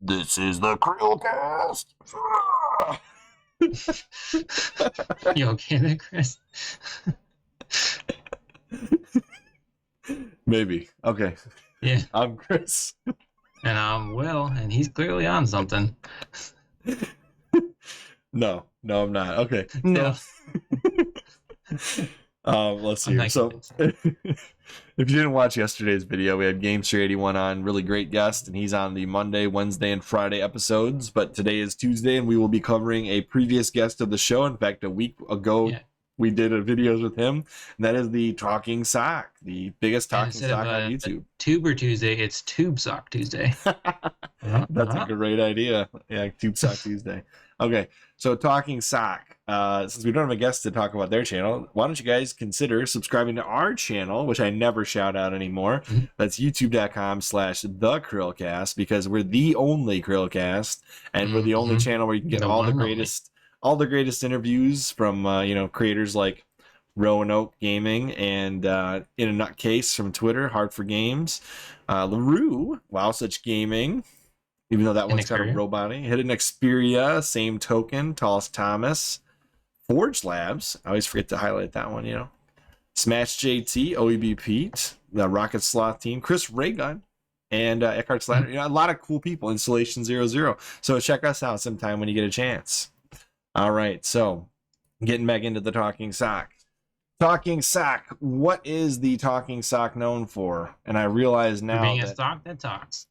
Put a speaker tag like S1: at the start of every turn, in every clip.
S1: This is the CHRILLCAST.
S2: You okay there, Chris?
S1: Maybe. Okay.
S2: Yeah.
S1: I'm Chris.
S2: And I'm Will, and he's clearly on something.
S1: No, I'm not. Okay.
S2: No.
S1: Let's see here. So if you didn't watch yesterday's video, we had Gamester81 on, really great guest, and he's on the Monday, Wednesday, and Friday episodes. But today is Tuesday, and we will be covering a previous guest of the show. In fact, a week ago, we did a videos with him. And that is the Talking Sock, the biggest talking sock on YouTube.
S2: Tuber Tuesday, it's Tube Sock Tuesday.
S1: That's a great idea. Yeah, Tube Sock Tuesday. Okay, so Talking Sock. Since we don't have a guest to talk about their channel, why don't you guys consider subscribing to our channel, which I never shout out anymore. That's youtube.com/thechrillcast, because we're the only Chrillcast, and we're the only channel where you can get all the greatest interviews from creators like Roanoke Gaming and In a Nutcase from Twitter, Hard for Games, LaRue, Wow Such Gaming, even though that one's kind of robot-y. Hidden Xperia, same token, Tallest Thomas, Forge Labs, I always forget to highlight that one, Smash JT, OEB Pete, the Rocket Sloth team, Chris Raygun, and Eckhart Slatter. A lot of cool people, Installation 00. So check us out sometime when you get a chance. All right, so getting back into the Talking Sock. Talking Sock, what is the Talking Sock known for? And I realize now
S2: being a sock that talks.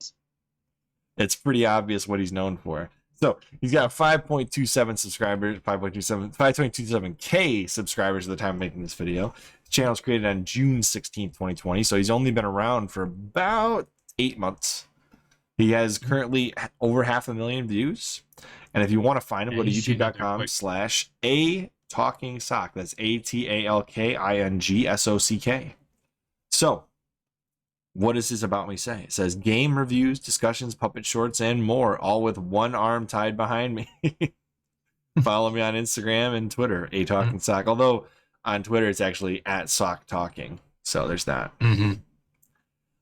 S1: It's pretty obvious what he's known for. So he's got 5.27 subscribers, 5.27K subscribers at the time of making this video. The channel was created on June 16th, 2020. So he's only been around for about 8 months. He has currently over 500,000 views. And if you want to find him, go to youtube.com/atalkingsock. That's ATALKINGSOCK. So what does this about me say? It says game reviews, discussions, puppet shorts, and more, all with one arm tied behind me. Follow me on Instagram and Twitter, atalkingsock. Although on Twitter, it's actually @socktalking. So there's that.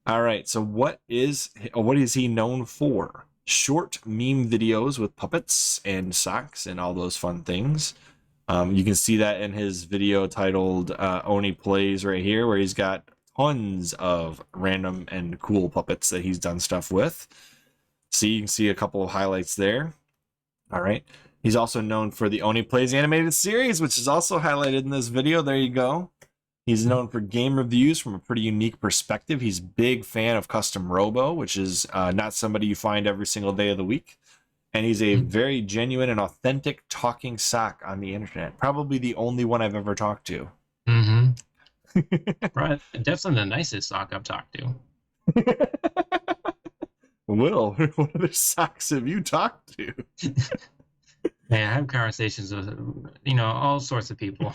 S1: All right. So what is he known for? Short meme videos with puppets and socks and all those fun things. You can see that in his video titled Oni Plays right here, where he's got tons of random and cool puppets that he's done stuff with. So you can see a couple of highlights there. All right. He's also known for the Oni Plays animated series, which is also highlighted in this video. There you go. He's known for game reviews from a pretty unique perspective. He's a big fan of Custom Robo, which is not somebody you find every single day of the week. And he's a very genuine and authentic talking sock on the internet. Probably the only one I've ever talked to.
S2: Right. Definitely the nicest sock I've talked to.
S1: Will, what other socks have you talked to?
S2: Man, I have conversations with, all sorts of people.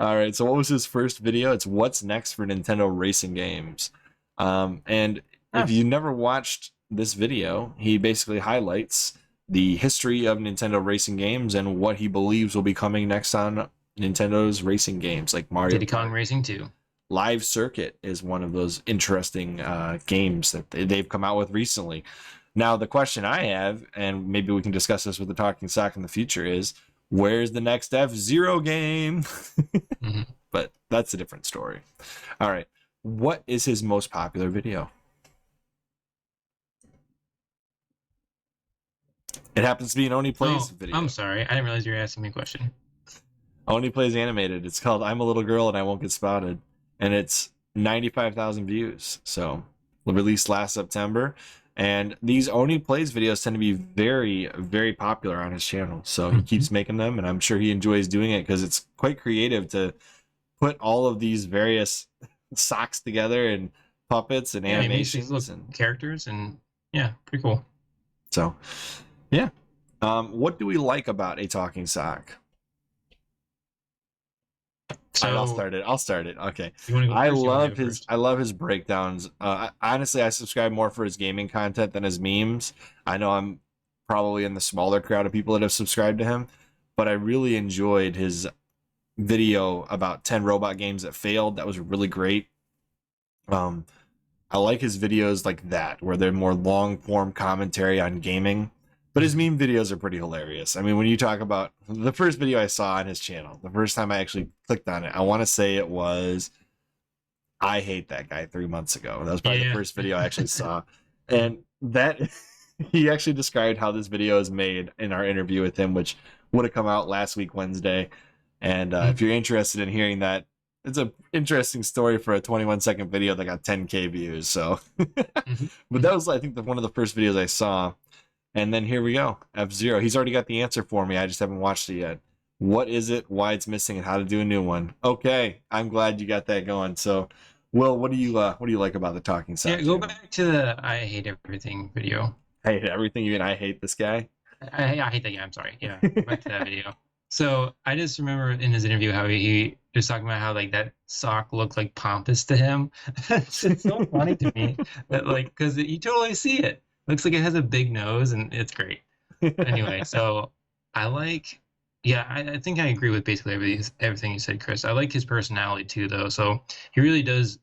S1: All right, so what was his first video? It's what's next for Nintendo racing games. And if you never watched this video, he basically highlights the history of Nintendo racing games and what he believes will be coming next on Nintendo's racing games, like Mario
S2: Diddy Kong Racing 2.
S1: Live Circuit is one of those interesting games that they've come out with recently. Now, the question I have, and maybe we can discuss this with the Talking Sock in the future, is where's the next F-Zero game? But that's a different story. All right. What is his most popular video? It happens to be an Oni Plays video.
S2: I'm sorry. I didn't realize you were asking me a question.
S1: Oni Plays animated. It's called I'm a Little Girl and I Won't Get Spotted. And it's 95,000 views. So released last September. And these Oni Plays videos tend to be very, very popular on his channel. So he keeps making them, and I'm sure he enjoys doing it because it's quite creative to put all of these various socks together and puppets and animations and
S2: characters, and pretty cool.
S1: So, yeah. What do we like about a talking sock? So, I'll start it. Okay. I love his breakdowns. Honestly, I subscribe more for his gaming content than his memes. I know I'm probably in the smaller crowd of people that have subscribed to him, but I really enjoyed his video about 10 robot games that failed. That was really great. I like his videos like that, where they're more long form commentary on gaming. But his meme videos are pretty hilarious. I mean, when you talk about the first video I saw on his channel, the first time I actually clicked on it, I want to say it was I Hate That Guy 3 months ago. That was probably the first video I actually saw. And that he actually described how this video is made in our interview with him, which would have come out last week, Wednesday. And if you're interested in hearing that, it's an interesting story for a 21-second video that got 10K views. So, but that was, I think, one of the first videos I saw. And then here we go, F-Zero. He's already got the answer for me. I just haven't watched it yet. What is it, why it's missing, and how to do a new one? Okay, I'm glad you got that going. So, Will, what do you like about the Talking Sock?
S2: Yeah, go back to the I Hate Everything video.
S1: I hate everything. You mean I hate this guy?
S2: I hate that guy. I'm sorry. Yeah, go back to that video. So I just remember in his interview how he was talking about how like that sock looked like pompous to him. It's so funny to me that like because you totally see it. Looks like it has a big nose and it's great. Anyway, so I like, yeah, I think I agree with basically everything you said, Chris. I like his personality too, though. So he really does,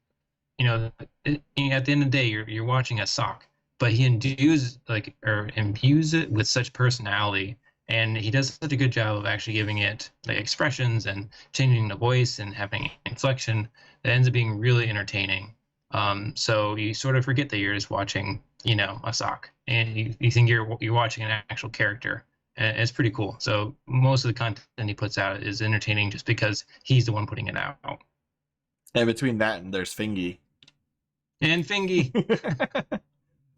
S2: you know, at the end of the day, you're watching a sock, but he imbues it with such personality, and he does such a good job of actually giving it like expressions and changing the voice and having inflection that ends up being really entertaining. So you sort of forget that you're just watching, you know, a sock, and you think you're watching an actual character. And it's pretty cool. So most of the content he puts out is entertaining just because he's the one putting it out.
S1: And between that and there's Fingy.
S2: And Fingy.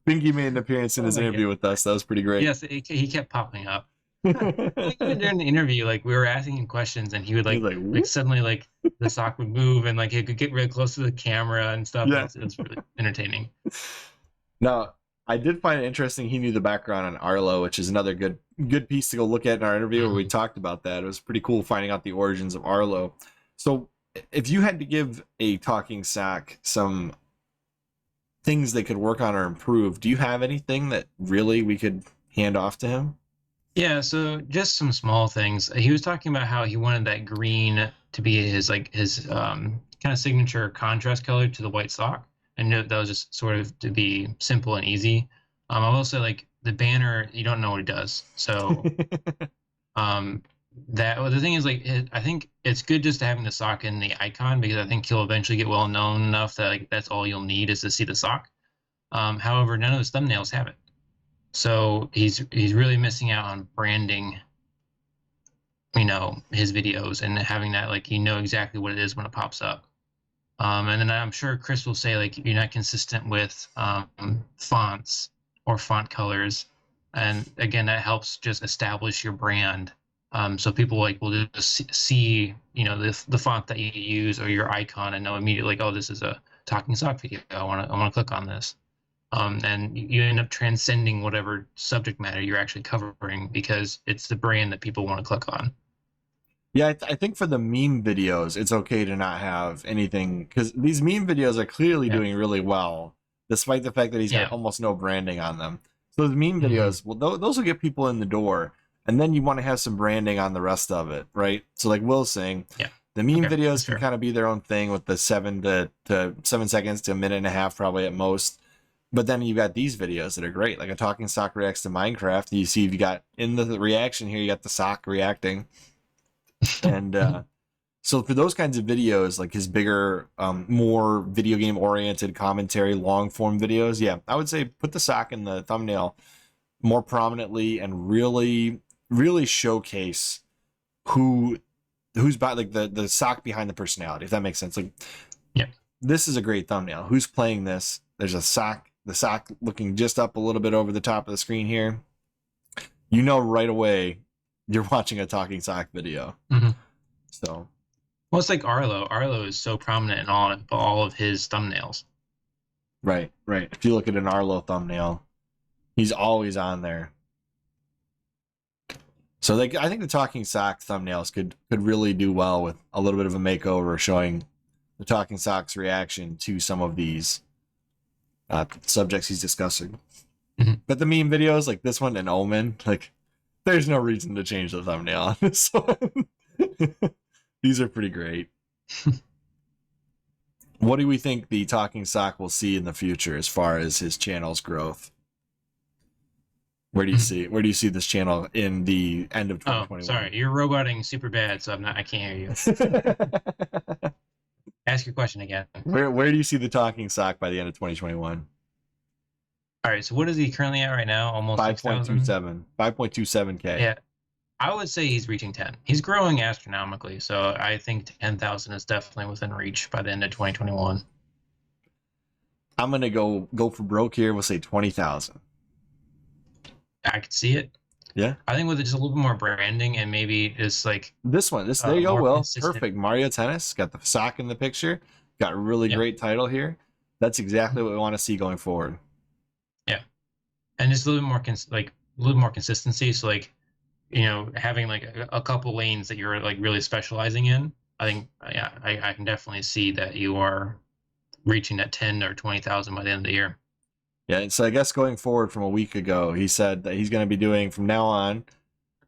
S1: Fingy made an appearance in his interview with us. That was pretty great.
S2: Yes, he kept popping up. Even during the interview, like we were asking him questions, and he would like suddenly like the sock would move, and like he could get really close to the camera and stuff. Yeah. It's really entertaining.
S1: Now, I did find it interesting. He knew the background on Arlo, which is another good piece to go look at in our interview where we talked about that. It was pretty cool finding out the origins of Arlo. So, if you had to give a talking sock some things they could work on or improve, do you have anything that really we could hand off to him?
S2: Yeah, so just some small things. He was talking about how he wanted that green to be his kind of signature contrast color to the white sock, and that was just sort of to be simple and easy. I will say like the banner, you don't know what it does. So the thing is like I think it's good just having the sock in the icon, because I think he'll eventually get well known enough that like that's all you'll need is to see the sock. However, none of his thumbnails have it. So he's really missing out on branding, you know, his videos and having that like you know exactly what it is when it pops up. And then I'm sure Chris will say like you're not consistent with fonts or font colors, and again that helps just establish your brand. So people like will just see you know the font that you use or your icon and know immediately like, oh, this is a talking sock video. I want to click on this. And you end up transcending whatever subject matter you're actually covering because it's the brand that people want to click on.
S1: Yeah, I think for the meme videos, it's okay to not have anything, because these meme videos are clearly doing really well, despite the fact that he's got almost no branding on them. So the meme videos, well, those will get people in the door, and then you want to have some branding on the rest of it, right? So like Will's saying, the meme videos can kind of be their own thing with the 7 seconds to a minute and a half probably at most. But then you've got these videos that are great, like a talking sock reacts to Minecraft. You see, you got in the reaction here, you got the sock reacting. And so for those kinds of videos, like his bigger, more video game oriented commentary, long form videos, yeah, I would say put the sock in the thumbnail more prominently and really, really showcase who's by like the sock behind the personality, if that makes sense. Like, this is a great thumbnail. Who's playing this? There's a sock. The sock looking just up a little bit over the top of the screen here. You know right away you're watching a talking sock video. So,
S2: well, it's like Arlo. Arlo is so prominent in all of his thumbnails.
S1: Right. If you look at an Arlo thumbnail, he's always on there. So I think the talking sock thumbnails could really do well with a little bit of a makeover, showing the talking sock's reaction to some of these subjects he's discussing. But the meme videos like this one and Omen, like there's no reason to change the thumbnail on this one. These are pretty great. What do we think the Talking Sock will see in the future as far as his channel's growth? Where do you see this channel in the end of 2021?
S2: Oh, sorry, you're roboting super bad, so I can't hear you. Ask your question again.
S1: Where do you see the Talking Sock by the end of 2021?
S2: All right, so what is he currently at right now? Almost
S1: 5.27, 5.27K.
S2: Yeah, I would say he's reaching 10. He's growing astronomically, so I think 10,000 is definitely within reach by the end of 2021.
S1: I'm gonna go for broke here. We'll say 20,000.
S2: I could see it.
S1: Yeah.
S2: I think with just a little bit more branding and maybe just like
S1: this one, there you go, Will.
S2: Consistent.
S1: Perfect. Mario Tennis got the sock in the picture. Got a really great title here. That's exactly what we want to see going forward.
S2: Yeah, and just a little bit more consistency. So like, you know, having like a couple lanes that you're like really specializing in. I think I can definitely see that you are reaching that 10 or 20,000 by the end of the year.
S1: Yeah, so I guess going forward from a week ago, he said that he's going to be doing from now on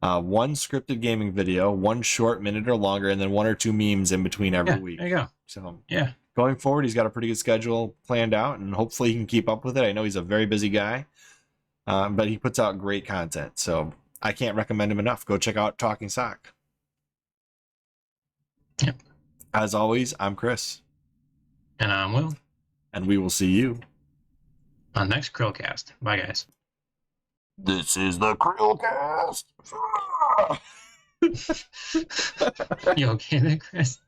S1: one scripted gaming video, one short minute or longer, and then one or two memes in between every week.
S2: There you go.
S1: So
S2: yeah,
S1: going forward, he's got a pretty good schedule planned out, and hopefully he can keep up with it. I know he's a very busy guy, but he puts out great content. So I can't recommend him enough. Go check out Talking Sock.
S2: Yep.
S1: As always, I'm Chris.
S2: And I'm Will.
S1: And we will see you
S2: on next CHRILLCAST. Bye, guys.
S1: This is the CHRILLCAST.
S2: You okay there, Chris?